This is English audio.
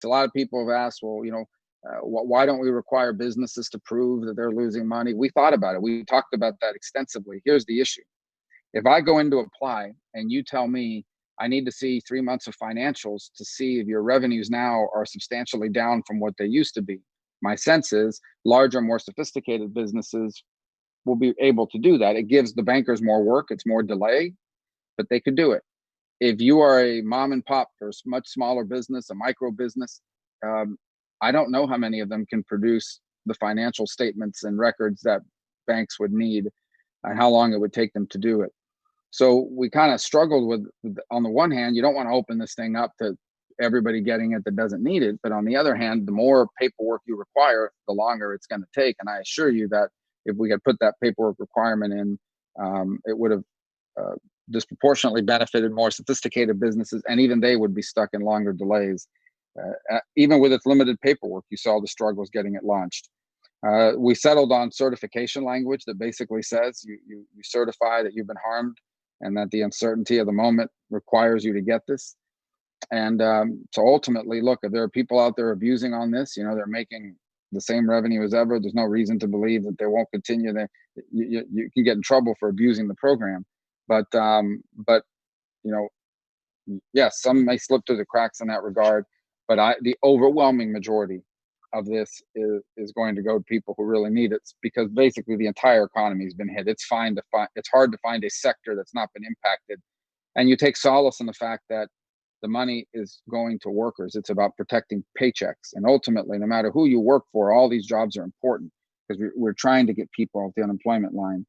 A lot of people have asked, well, why don't we require businesses to prove that they're losing money? We thought about it. We talked about that extensively. Here's the issue. If I go in to apply and you tell me I need to see 3 months of financials to see if your revenues now are substantially down from what they used to be, my sense is larger, more sophisticated businesses will be able to do that. It gives the bankers more work, it's more delay, but they could do it. If you are a mom and pop or much smaller business, a micro business, um, I don't know how many of them can produce the financial statements and records that banks would need and how long it would take them to do it. So we kind of struggled with, on the one hand, you don't want to open this thing up to everybody getting it that doesn't need it. But on the other hand, the more paperwork you require, the longer it's going to take. And I assure you that if we had put that paperwork requirement in, it would have uh, disproportionately benefited more sophisticated businesses, and even they would be stuck in longer delays. Even with its limited paperwork, you saw the struggles getting it launched. We settled on certification language that basically says you certify that you've been harmed and that the uncertainty of the moment requires you to get this. And so ultimately, look, if there are people out there abusing on this, they're making the same revenue as ever. There's no reason to believe that they won't continue. You can get in trouble for abusing the program. But yes, some may slip through the cracks in that regard. But the overwhelming majority of this is going to go to people who really need it, because basically the entire economy has been hit. It's hard to find a sector that's not been impacted. And you take solace in the fact that the money is going to workers. It's about protecting paychecks. And ultimately, no matter who you work for, all these jobs are important because we're trying to get people off the unemployment line.